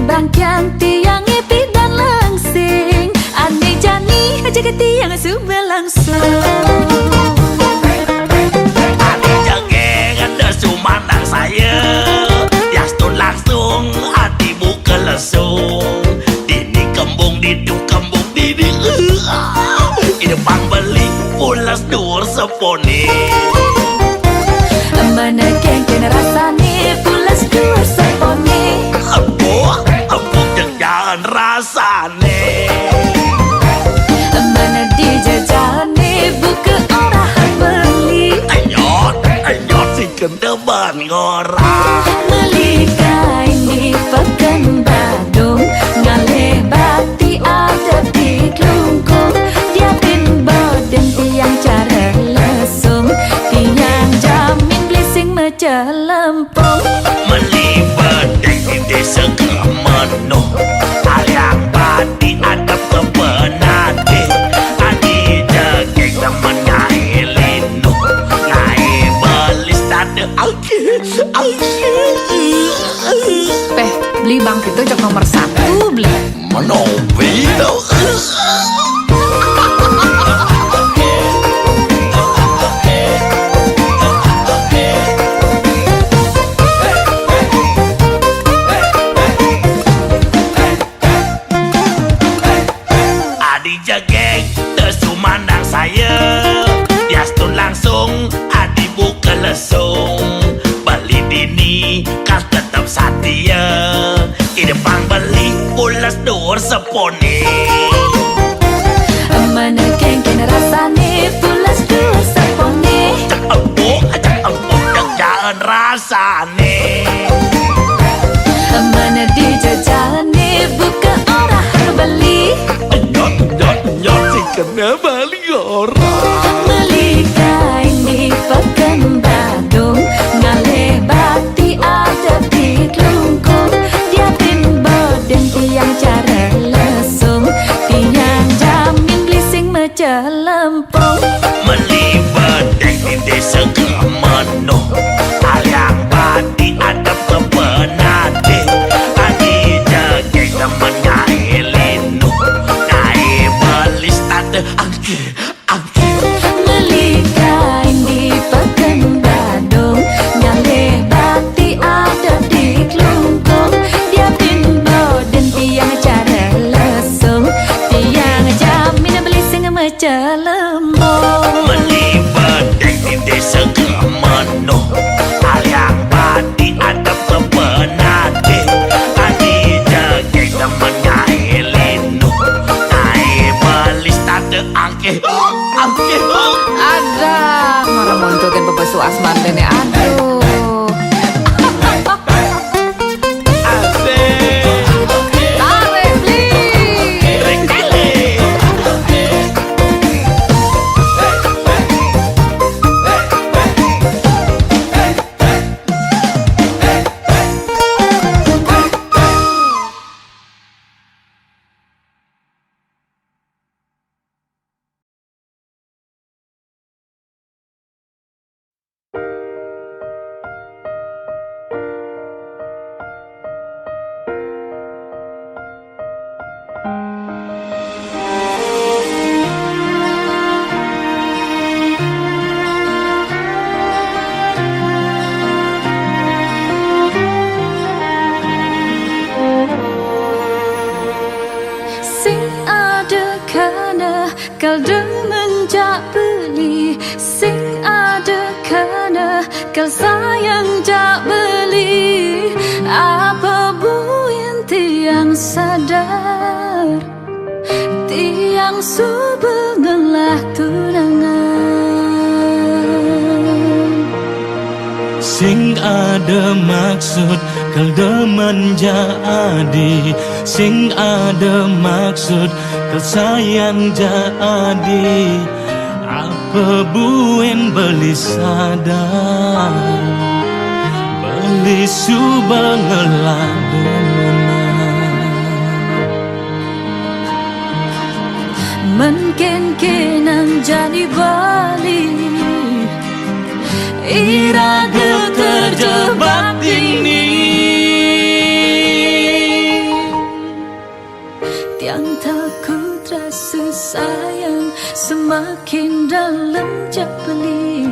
bangkian tiang epi dan langsing. Aneh jani aja ke tiang subel langsung. Aneh jangeng ada sumandang saya. Yastun langsung hatimu kelesung. Dini kembung diduk kembung didi. Ini pambeli pulas dur seponi. Mana geng rasane pulas dur seponi. Empuk jangan rasane. Mana dijajane buka orang beli. Ayot si kendeban ngorang. Melikai ni pekan Badung, ngalih bati ada di Klungkung. Dia pin boden tiang cara lesung, tiang jamin blising mecelempung. Melibat di desa kemenuh. Aliang bati ada kebenade. Adi jageng temen ngai linu. Ngai belis tanda Peh, beli bang itu cok nomor 1 beli. Menobi Adi jageng tersumandang saya. Yastun langsung adi buka lesung. Beli dini kas tetap setia. Ini pang beli pulas dur seponi. Mana geng rasane pulas dur seponi. Cak empuk jangan rasane. Mana dijajane buka orang beli. Nyot si kena bali orang. Melikai ni pekan Badung, ngalih bati ada di Klungkung. Dia pin boden tiang cara lesung, tiang jamin blising mecelempung. Melibat di desa kemenuh. Aliang bati ada kebenade. Adi jageng temen ngai linu. Ngai belis tanda angke. Melikai ni pekan Badung, ngalih bati ada di Klungkung. Dia pin boden tiang cara lesung, tiang jamin blising mecelempung. Melibat di desa kemenuh. Aliang bati ada kebenade. Adi jageng temen ngai linu. Ngai belis tanda angke. Ada marah montokin pepesu asmantene aduh. Tarik beli. Kal demenjak beli, sing ada kana kal sayang jak beli. Apa buin tiang sadar, tiang subengelah tunangan. Sing ada maksud kal demen jadi. Sing ada maksud kal sayang jadi. Apa buen beli sadar, beli subengelah demenan. Mungkin kenang jadi balik, iraga terjebak ini. sayang semakin dalam jak beli,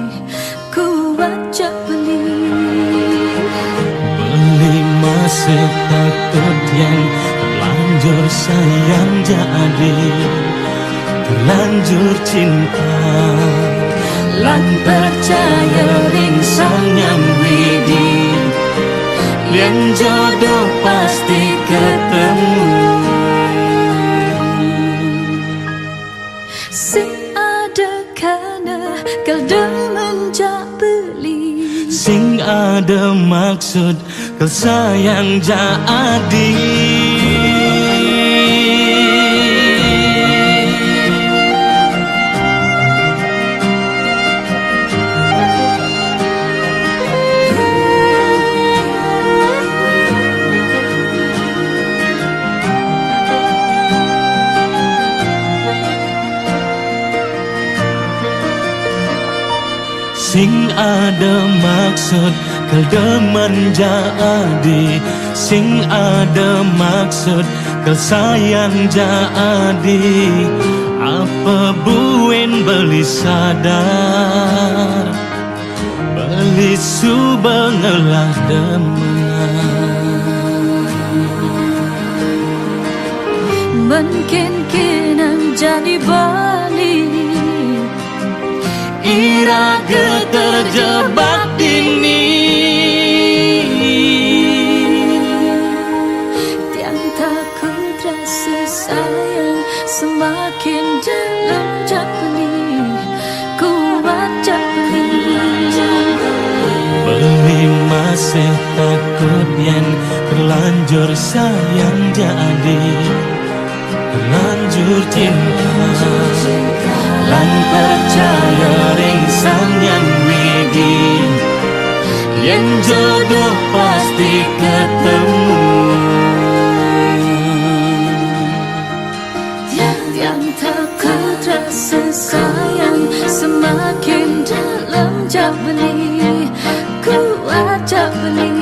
kuat jak beli. Beli masih takut yang terlanjur sayang jadi, terlanjur cinta Lan percaya ring sang yang widi, yang jodoh pasti ketemu. Sing ada kana kau demen jak beli, sing ada maksud kau sayang jadi. Sing ada maksud kau demen jadi, sing ada maksud kau sayang jadi. Apa buen beli sadar, beli subengelah demen. mungkin kinang jadi balik. Iraga terjebak dini, tiang takut rasa sayang semakin dalam jak beli, kuat jak beli. beli masih takut yang terlanjur sayang jadi, terlanjur cinta. Lan percaya ring sang yang widi, yang jodoh pasti ketemu. Yang takut rasa sayang semakin dalam jak beli, kuat jak beli.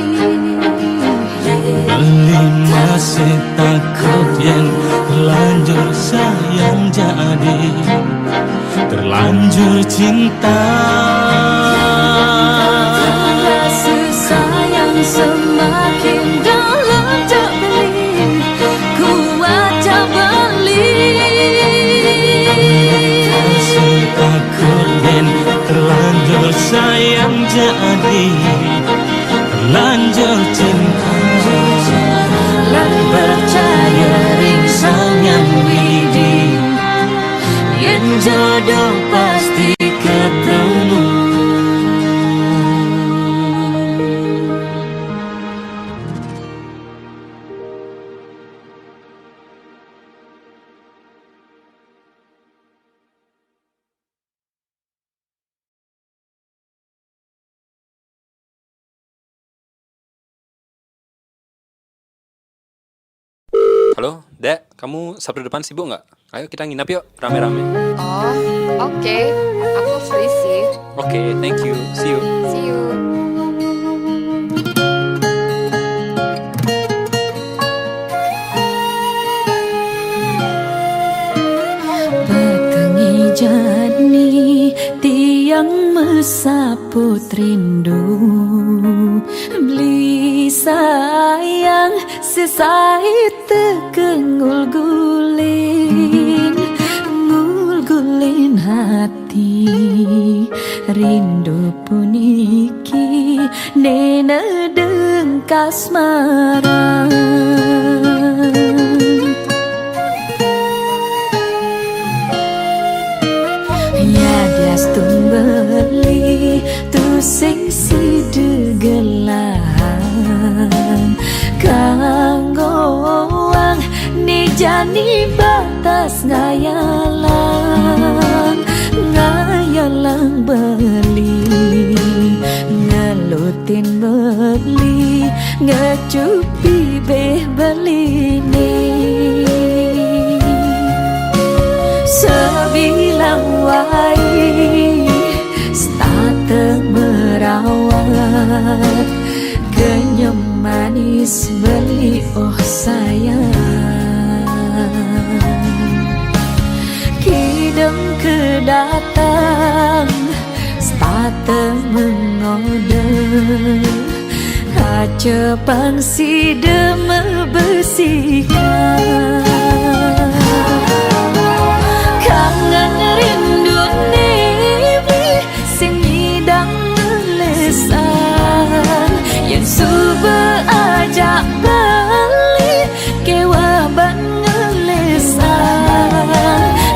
Beli masih takut yang terlanjur sayang jadi, terlanjur cinta. Rasa sayang semakin dalam jak beli, kuat jak beli. Masih takut yang terlanjur sayang jadi, terlanjur cinta. Lan percaya ring sang yang widi, yang jodoh pasti ketemu. Halo, Dek, kamu Sabtu depan sibuk nggak? Ayo kita nginap yuk, rame-rame. Oh, oke. Aku free sih. Oke, thank you. See you. See you. Petengi jani tiang mesaput rindu, beli sayang sesai tekengul gulin, ngul-gulin hati rindu puniki nena dengkas marang. Ya dia beli tu sing si degelan kanggoang ni jani batas ngayalang ngayalang beli ngelutin beli ngecupi beh beli nih sebilang wai start merawat kenyam manis beli oh sayang kidem kedatang starte mengode kaca pangsi deme bersihkan kangen rindu nebi sing nyidang ngelesan yang suba ajak balik kewa ban ngelesan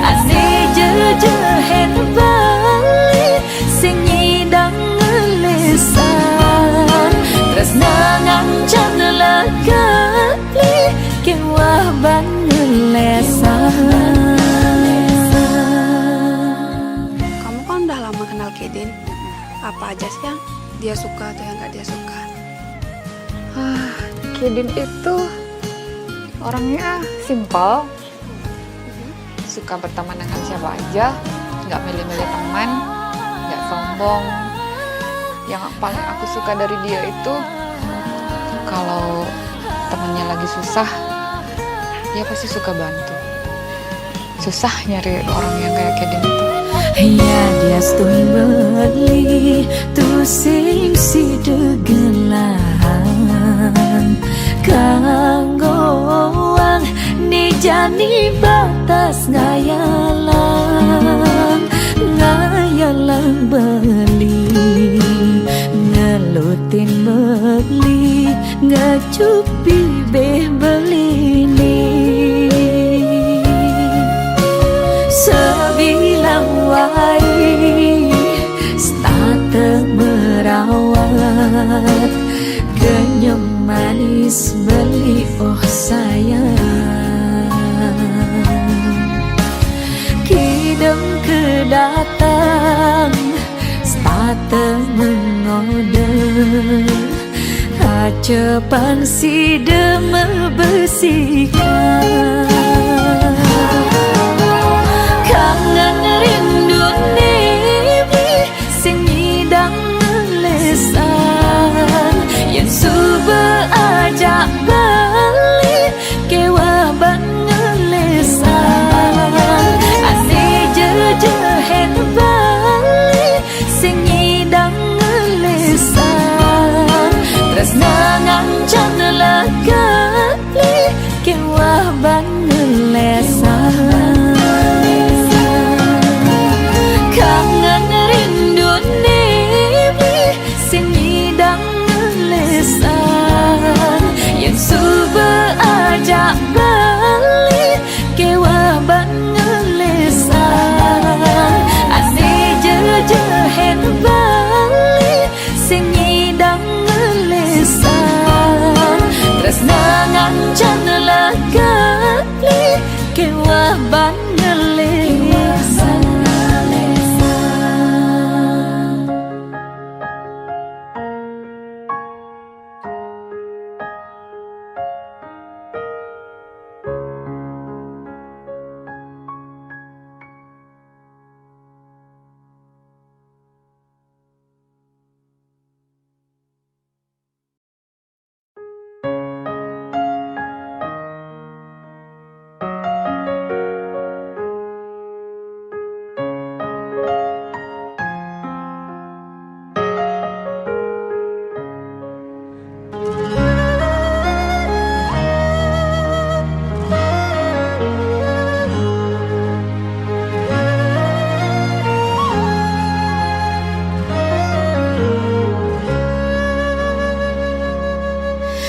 ane jejehen balik sing nyidang ngelesan tresna ngancan lagali kewa ban ngelesan. Kamu kan udah lama kenal Kedin. Apa aja sih yang dia suka atau yang gak dia suka? Kedin itu orangnya simpel, suka berteman dengan siapa aja, nggak milih-milih teman, nggak sombong. Yang paling aku suka dari dia itu kalau temennya lagi susah, dia pasti suka bantu. Susah nyari orang yang kayak Kedin itu. Ya dia stun beli tu sing si degelahan kanggoang ni jani batas ngayalang beli ngelutin beli ngecupi beh beli ni sebilang wai starte merawat kenyam manis beli oh sayang kidem kedatang starte mengode kaca pangsi deme bersihkan kangen rindu nebi sing nyidang ngelesan yang suba ajak balik kewa ban ngelesan ane jejehen balik sing nyidang ngelesan tresna ngancan lagali kewa ban ngelesan kangen rindu nebi sing nyidang ngelesan yang suba ajak balik kewa ban ngelesan ane jejehen balik sing nyidang ngelesan tresna ngancan lagali kewa ban ngelesan.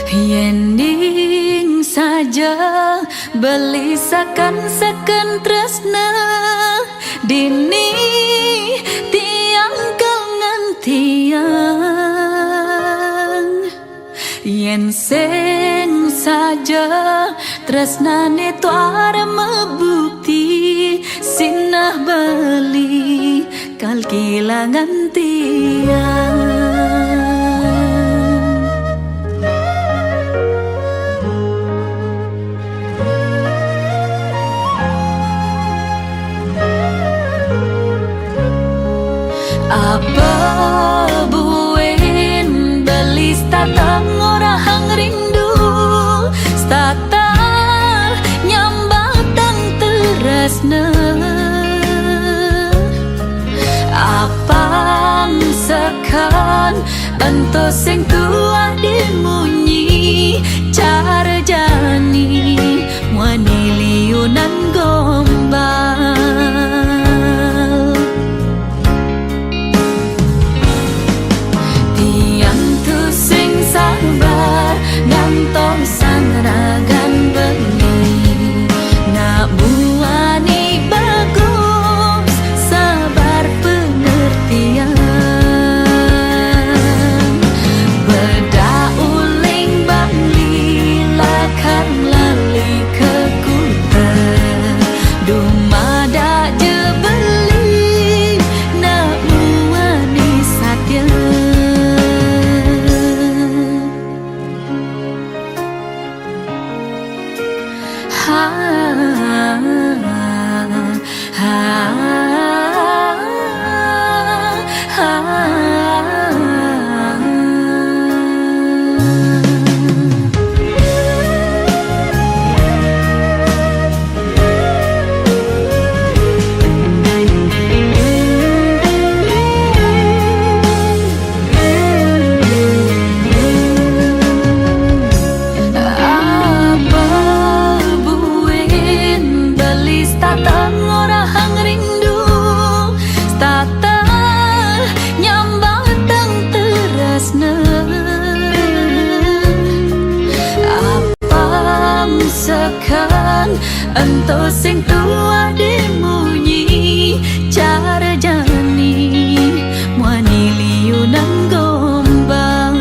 Yending saja belisakan seken tresna dini tiang kangen tiang yen seng saja tresnane tuara mebukti sinah beli kal kilangan tiang. Apa buen belis tatang orang rindu stata nyambatang teresna rasakan ento sing tua dimunyi cara jani muani liunan gombal tiang tu sing sabar ngantong sang ragan bengi nak muani bagus sabar pengertian beda uling bangli lakan lali ke kuta dumada je beli nak muani satya ha ento sing tua dimunyi cara jani muani liunan gombal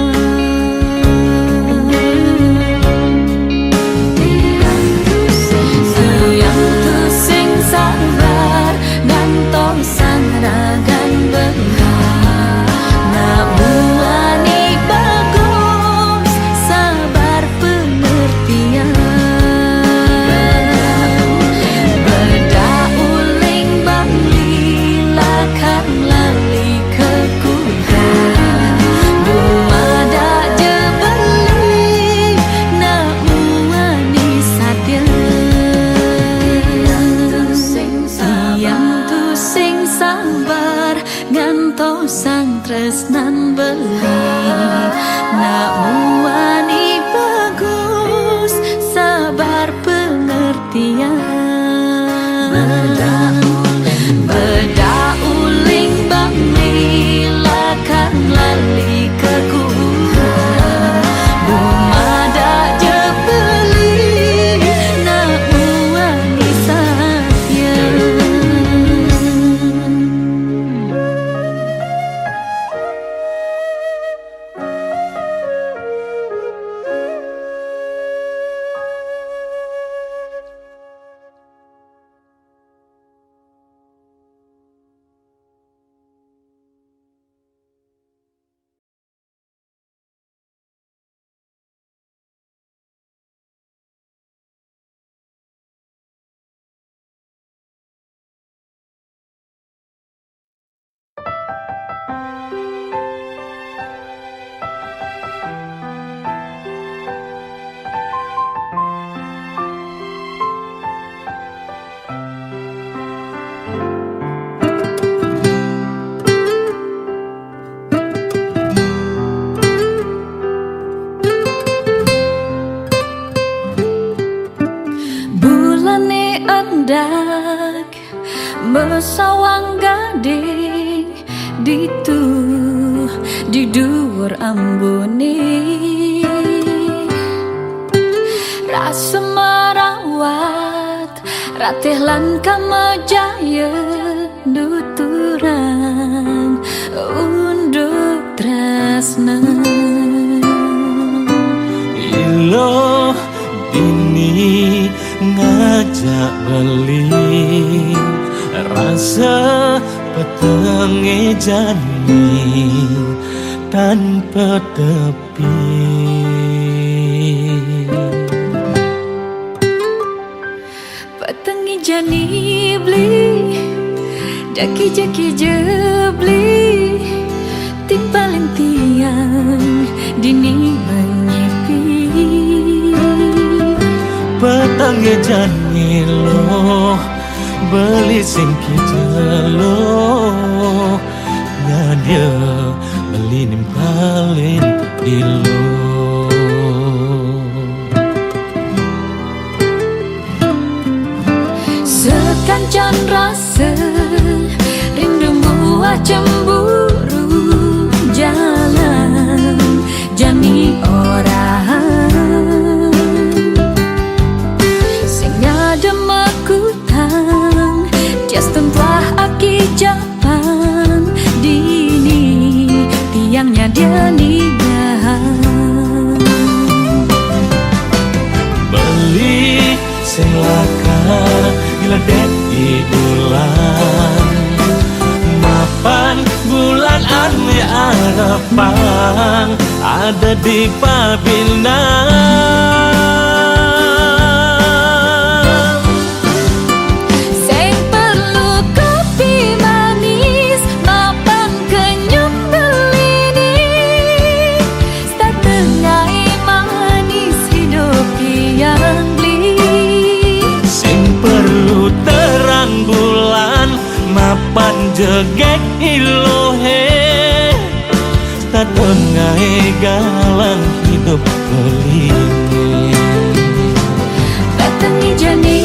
tiang tu sing sabar ngantong sang ragan bengar nak muani bagus sabar pengertian sang tresnan beli nak muani bagus sabar pengertian beda uling bangli lakan lali ke kuda dumada je beli nak muani satya hendak mesawang gading ditu di dhuwur ambune rasa merawat ratih lan kamajaya nuturang unduk tresna Ilo dini ngajak beli rasa petenge jani tanpa tepi petenge jani beli daki-jaki jebli timpaling tiang dini menyipi petenge jani lo beli sing kijelo ngadia beli dinimpalin ilo. Sekancan rasa rindu buat cemburu jalan jani orang sing ada makutang tias tempah aki japan dini tiangnya dia ninggal Beli sing laka diledek di bulan mapan bulan ane harapan ada di Pabinan. sing perlu kopi manis mapan kenyum belini setengah manis hidup yang beli Sing perlu terang bulan mapan jegek ilohe setengah galang hidup beling. Batangi jani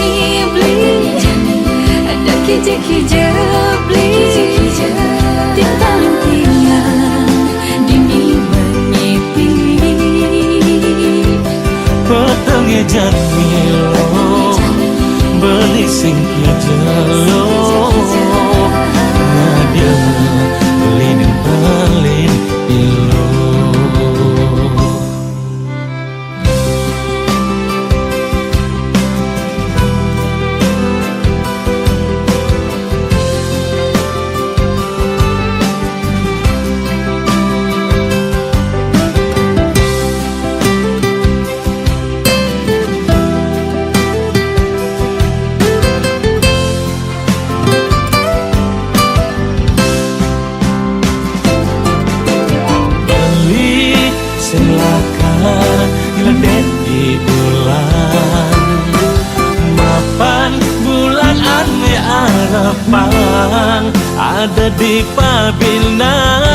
beli ada kije-kije beli tinggalin dini menyipi Petengnya janmilo beli sing kijelo ngadia beli nimpalin ilo. Diledek di bulan mapan bulan ane harapan ada di Pabinan.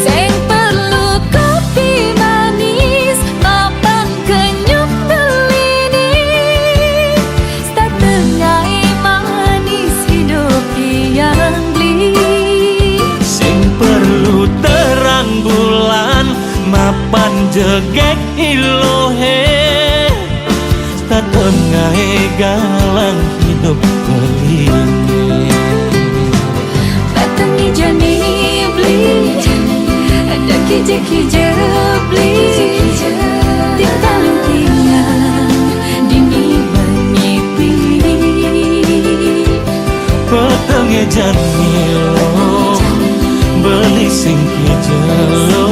sing perlu kopi manis mapan kenyum belini setengah manis hidup yang beli Sing perlu terang bulan mapan jegek ilohe setengah galang hidup beling. Batangi jani beli ada kije-kije beli tinggalin dini menyipi Petengnya janmilo beli sing kijelo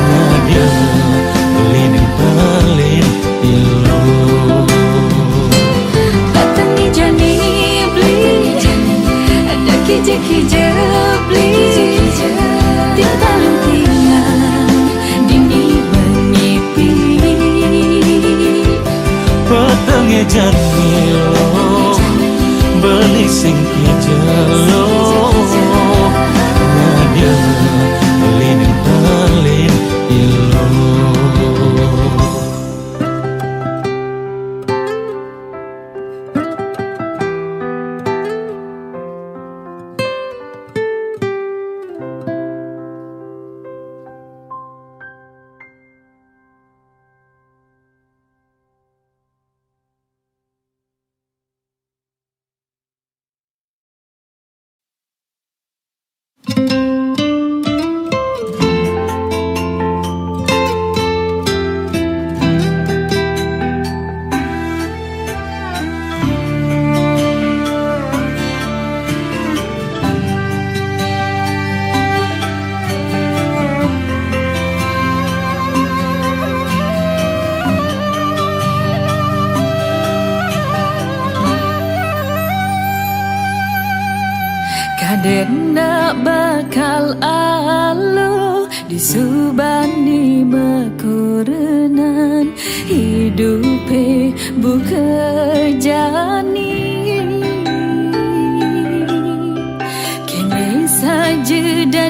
ngadia beli nimpalin ilo. Batangi jani beli ada kije-kije beli tinggalin dini menyipi Petengnya janmilo beli sing kijelo ngadia beli nimpalin ilo. Kadena bakal alo disubani mekurenan hidupe buka jani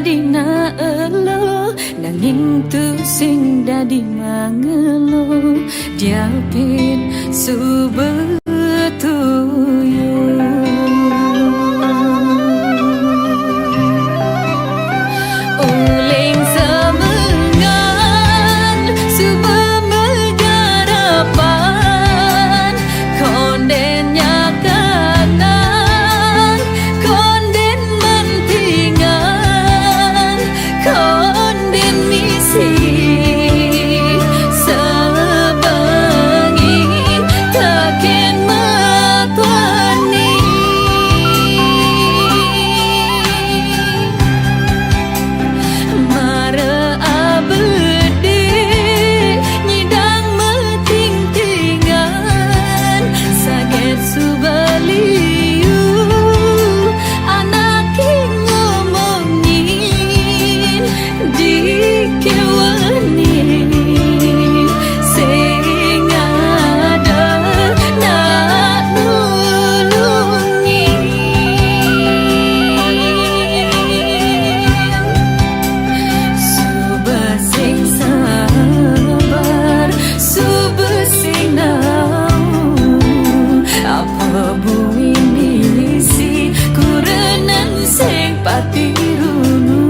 dadi na elo nanging tu sing dadi mangelo diapin subetuyo uling semengan suba megarapan konden nyakanan konden mentingan konden misi sebangi taken matwani mara abdi nyidang meting-tingan saget subaliu anak ngomongin dikewanin sing ada nak nulungin Suba sing sabar, suba sing nau apa bumi misi kurenan sing patirunu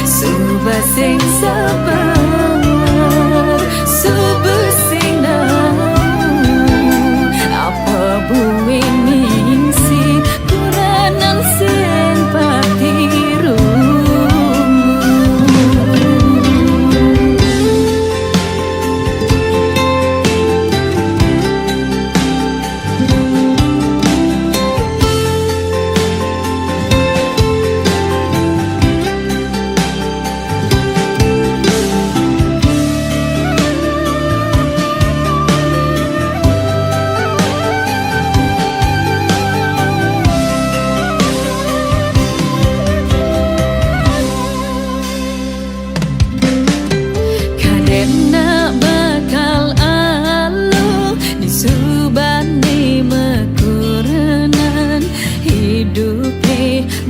Suba sing sabar, suba sing nau apa bumi misi kurenan sing patirunu Kadena bakal alu disubani mekurenan hidupe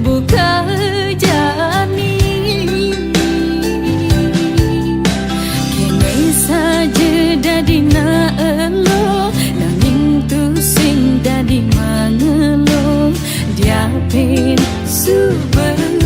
buka jani kini saja dadi na elo nanging tu sing dadi mangelo diapin subetuyo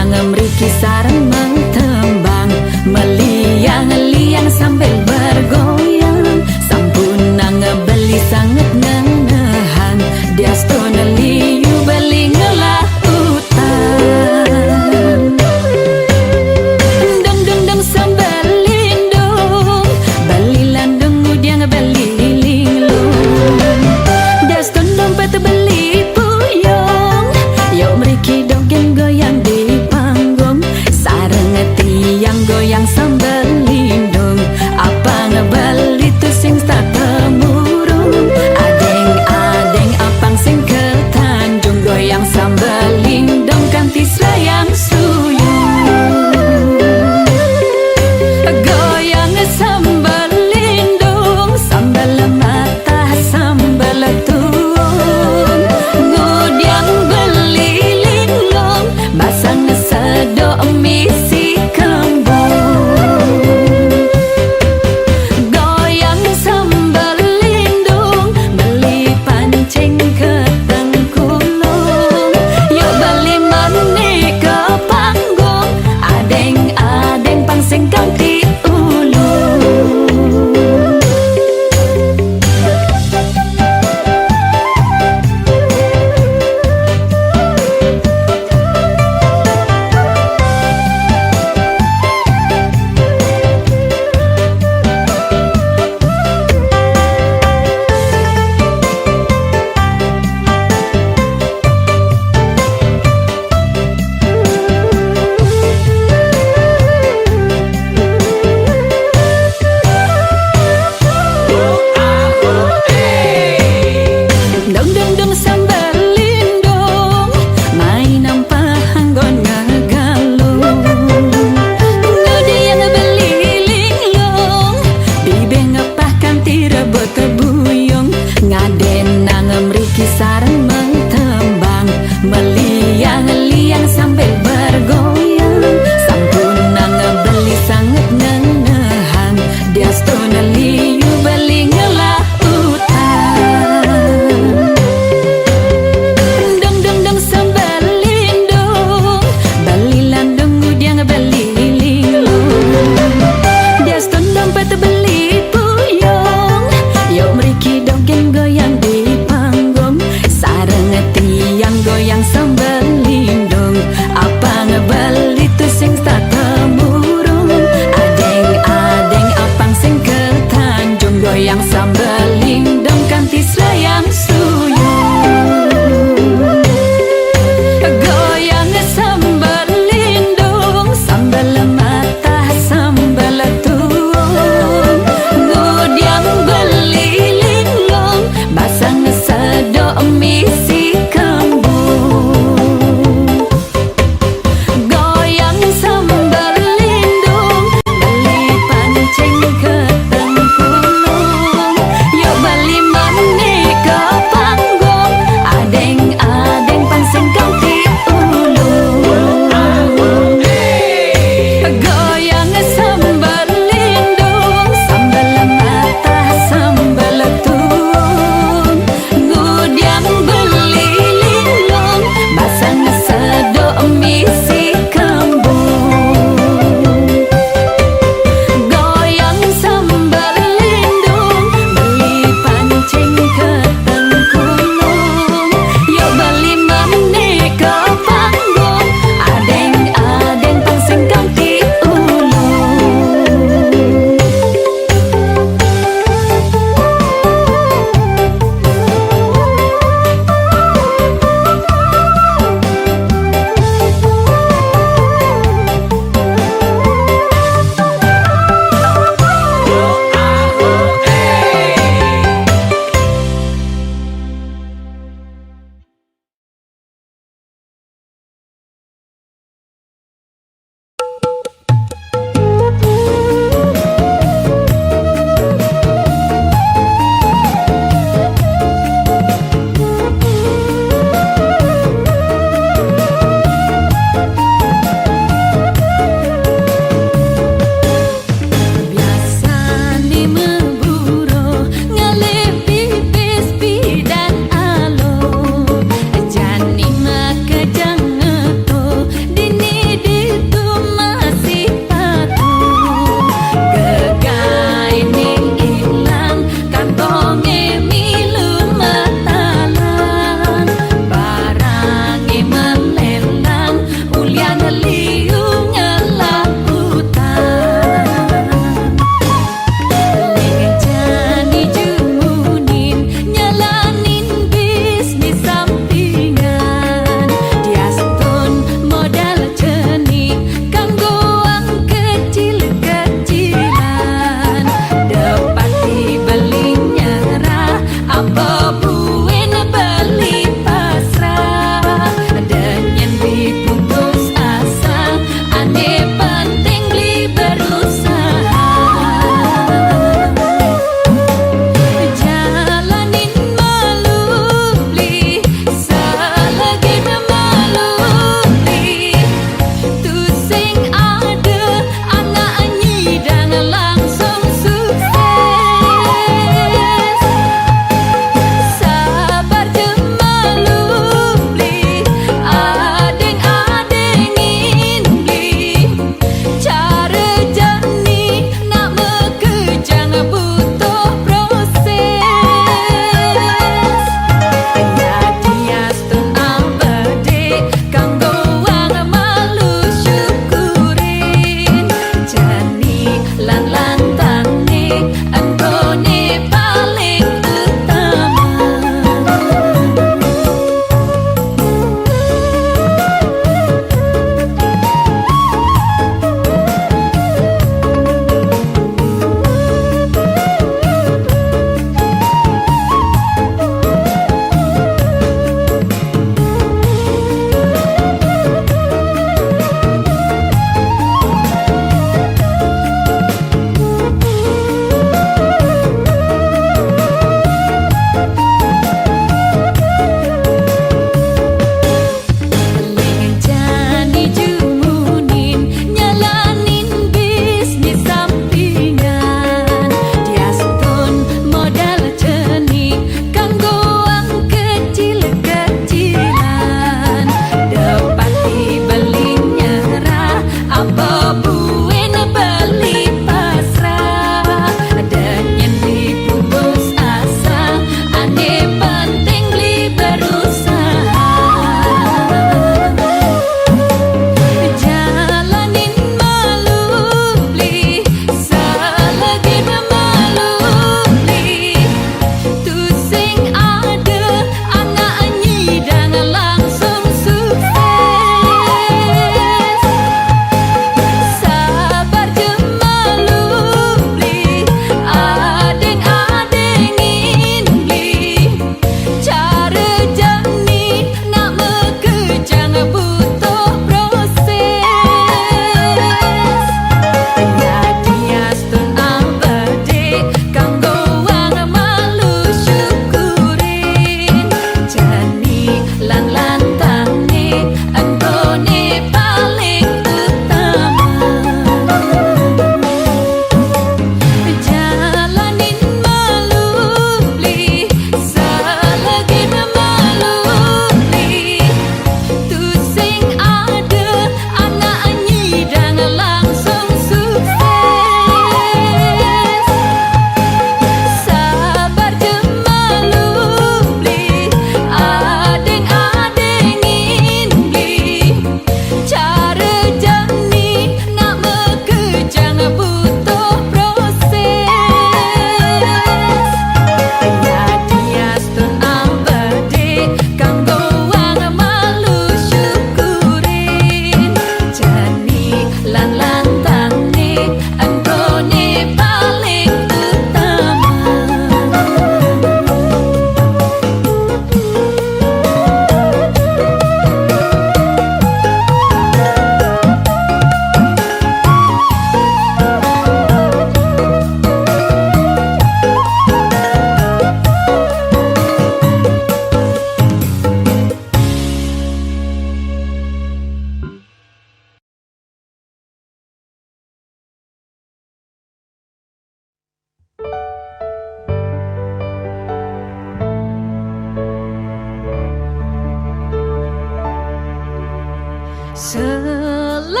Selamat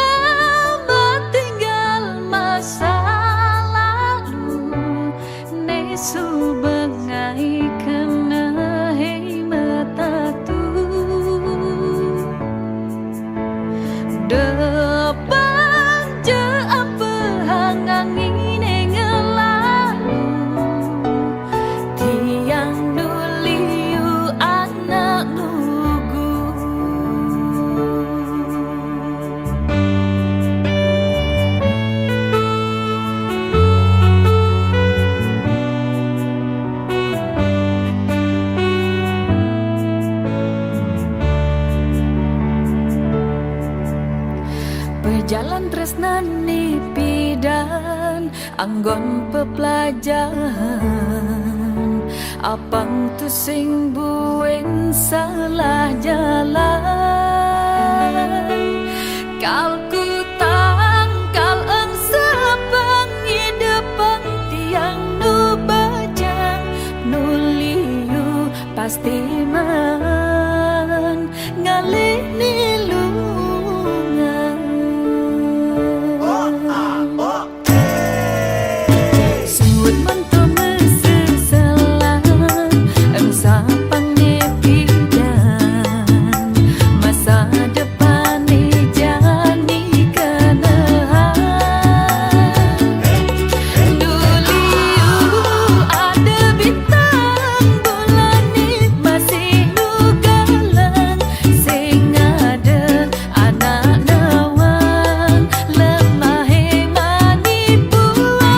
tinggal masa lalu, nesu bengai kena hei matatu. Depan je apa hangangin ngelalu, tiang nuliu anak lugu. Berjalan tresnani pidan anggon pepelajaran, apang tu sing buen salah jalan. Kalku tangkal eng sepengi depan tiang nu bajang nuliu pasti man ngalih nilungan. Suut manto mesesalan eng sapang nepidan, masa depan jani kenahan. Nuliu ada bintang bulan ni masih nugalan, sing ada anak nawang lemah mani buang.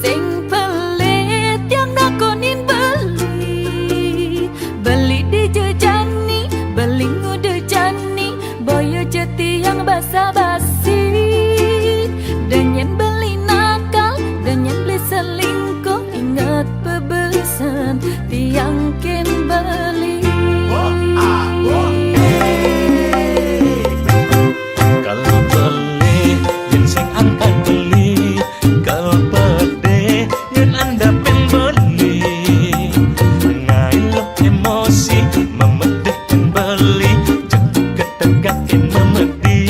Sing pelit yang nakonin beli. Beli dijejani, beli ngudejani. Boyo jeti yang basa-basi. Danyen beli nakal, danyen beli selingkuh. Ingat pebesan tiang kin beli. Kalau beli yen sing angkat beli, kalau pede yen anda pen beli. Ngailep emosi memedihkan beli, jeket tegakin memedi.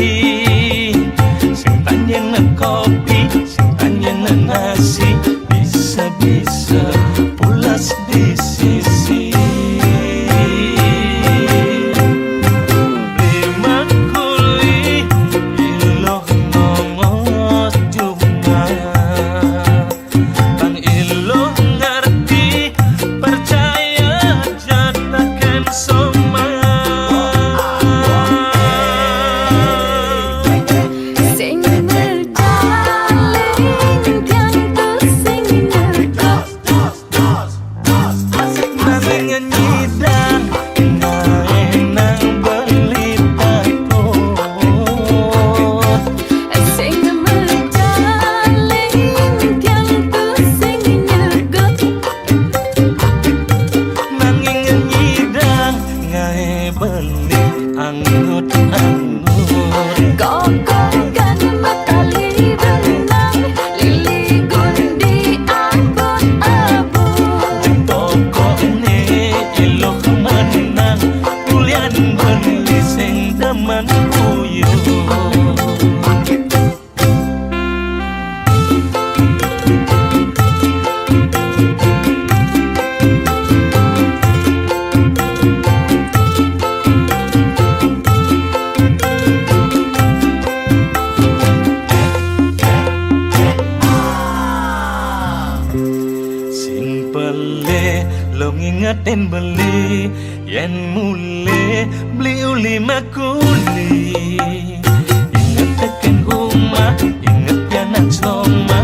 Sing tanya na kopi, sing tanya na nasi, bisa-bisa pulas di sisi. Sing berjaling tiang tu sing nyergok. Namanya nyidang, enang beli takut. Sing berjaling tiang tu sing nyergok. Nanging nyidang, ngae beli anggut-anggut. Gogongkan matali benang, lili gundi abot-abot. Toko ini iloh menang, kulian beli sing teman kuyuh. Sing pele lo ngingetin beli, yen mule beli uli makuli. Ingat tekan rumah, ingat anak soma,